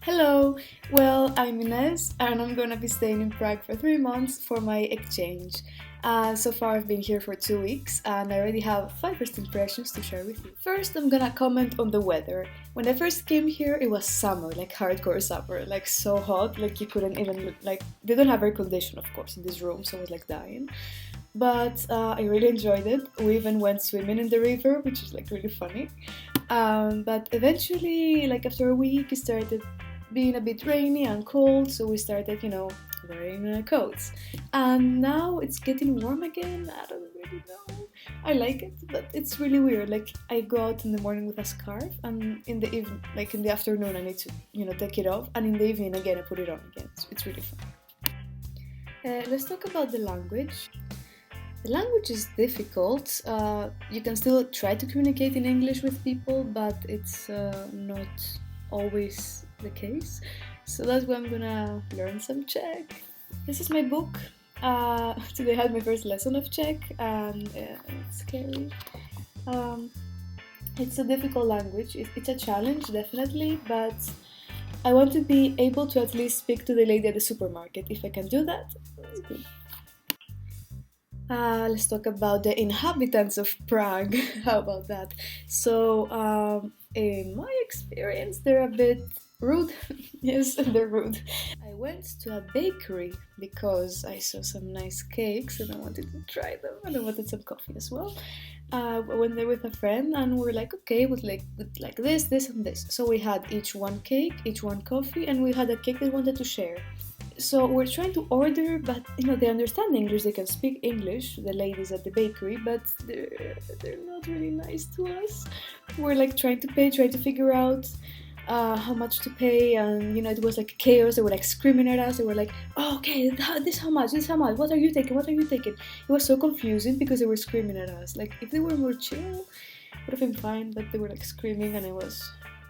Hello! Well, I'm Ines and I'm gonna be staying in Prague for 3 months for my exchange. So far, I've been here for 2 weeks and I already have 5 first impressions to share with you. First, I'm gonna comment on the weather. When I first came here, it was summer, like hardcore summer, like so hot, like you couldn't even look, like they don't have air condition, of course, in this room, so I was like dying. But I really enjoyed it. We even went swimming in the river, which is like really funny. But eventually, like after a week, it started being a bit rainy and cold, so we started, wearing coats. And now it's getting warm again. I don't really know. I like it, but it's really weird. Like I go out in the morning with a scarf, and in the evening, like in the afternoon, I need to, take it off, and in the evening again, I put it on again. It's really fun. Let's talk about the language. The language is difficult. You can still try to communicate in English with people, but it's not always the case. So that's why I'm gonna learn some Czech. This is my book. Today I had my first lesson of Czech, and it's scary. It's a difficult language. It's a challenge, definitely, but I want to be able to at least speak to the lady at the supermarket. If I can do that, it's good. Let's talk about the inhabitants of Prague. How about that? So, in my experience, they're a bit rude. Yes, they're rude. I went to a bakery because I saw some nice cakes and I wanted to try them, and I wanted some coffee as well. I went there with a friend and we were like, okay, with like this, and this. So we had each one cake, each one coffee, and we had a cake that we wanted to share. So we're trying to order, but they understand English, they can speak English, the ladies at the bakery, but they're not really nice to us. We're like trying to figure out how much to pay, and it was like chaos. They were like screaming at us. They were like, oh, okay, this how much, what are you taking, It was so confusing because they were screaming at us. Like if they were more chill, would have been fine, but they were like screaming, and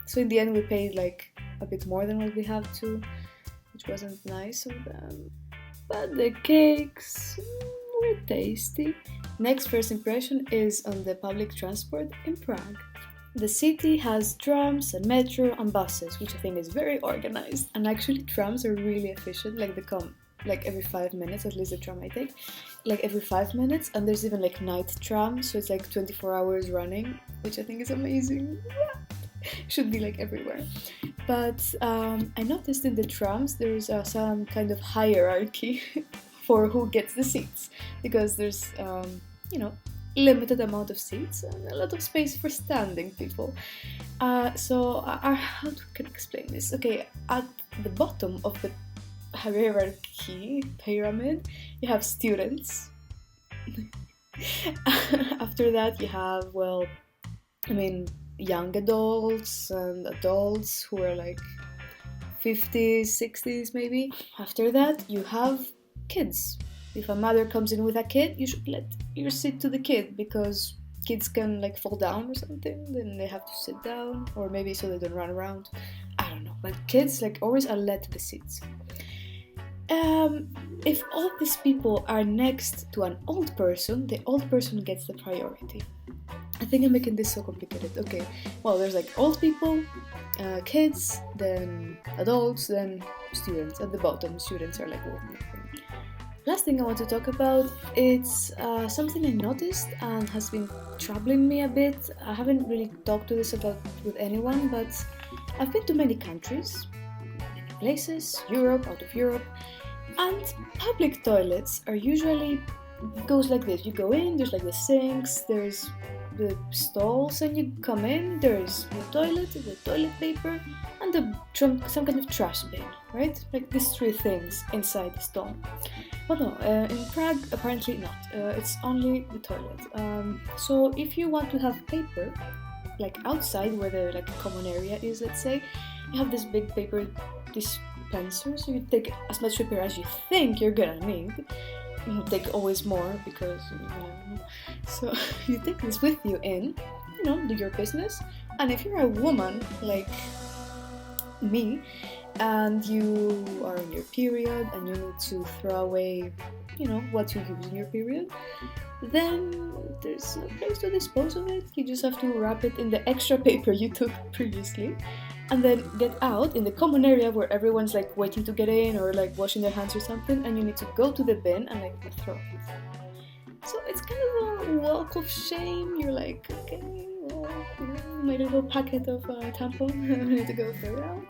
so in the end we paid like a bit more than what we have to, which wasn't nice of them. But the cakes were tasty. Next first impression is on the public transport in Prague. The city has trams and metro and buses, which I think is very organized. And actually trams are really efficient, like they come like every 5 minutes, at least the tram I take, like every 5 minutes, and there's even like night tram, so it's like 24 hours running, which I think is amazing. Should be like everywhere. But I noticed in the trams there's some kind of hierarchy for who gets the seats, because there's limited amount of seats and a lot of space for standing people. How can I explain this? Okay, at the bottom of the hierarchy pyramid, you have students. After that, you have young adults and adults who are like 50s, 60s maybe. After that, you have kids. If a mother comes in with a kid, you should let your seat to the kid, because kids can like fall down or something, then they have to sit down, or maybe so they don't run around. I don't know, but kids like always are led to the seats. If all these people are next to an old person, the old person gets the priority. I think I'm making this so complicated. Okay, well, there's like old people, kids, then adults, then students. At the bottom, students are like with me. Last thing I want to talk about, it's something I noticed and has been troubling me a bit. I haven't really talked to this about with anyone, but I've been to many countries, many places, Europe, out of Europe, and public toilets are usually goes like this. You go in, there's like the sinks, there's the stalls, and you come in, there's the toilet paper, and some kind of trash bin, right? Like these three things inside the stall. But no, in Prague, apparently not. It's only the toilet. So if you want to have paper, like outside where the like common area is, let's say, you have this big paper dispenser, so you take as much paper as you think you're gonna need. You take always more because so you take this with you in, do your business. And if you're a woman like me and you are in your period and you need to throw away what you use in your period, then there's no place to dispose of it. You just have to wrap it in the extra paper you took previously, and then get out in the common area where everyone's like waiting to get in or like washing their hands or something, and you need to go to the bin and like throw it. So it's kind of a walk of shame. You're like, okay, well, my little packet of tampon, I need to go throw it out.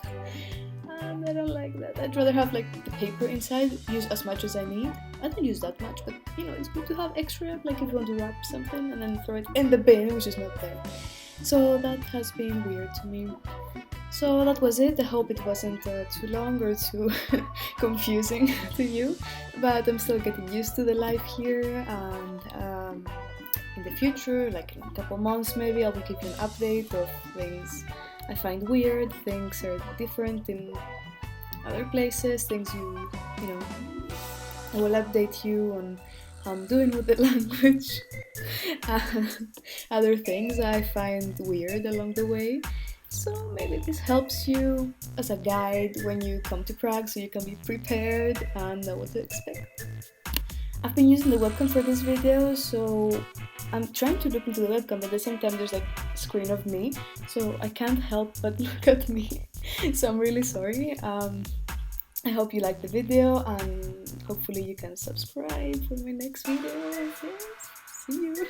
And I don't like that. I'd rather have like the paper inside, use as much as I need. I don't use that much, but it's good to have extra, like if you want to wrap something and then throw it in the bin, which is not there. So that has been weird to me. So that was it. I hope it wasn't too long or too confusing to you, but I'm still getting used to the life here, and in the future, like in a couple months maybe, I will give you an update of things I find weird, things are different in other places, things I will update you on how I'm doing with the language, and other things I find weird along the way. So maybe this helps you as a guide when you come to Prague, so you can be prepared and know what to expect. I've been using the webcam for this video, so I'm trying to look into the webcam, but at the same time there's like a screen of me, so I can't help but look at me. So I'm really sorry. I hope you liked the video, and hopefully you can subscribe for my next video. Yes, see you!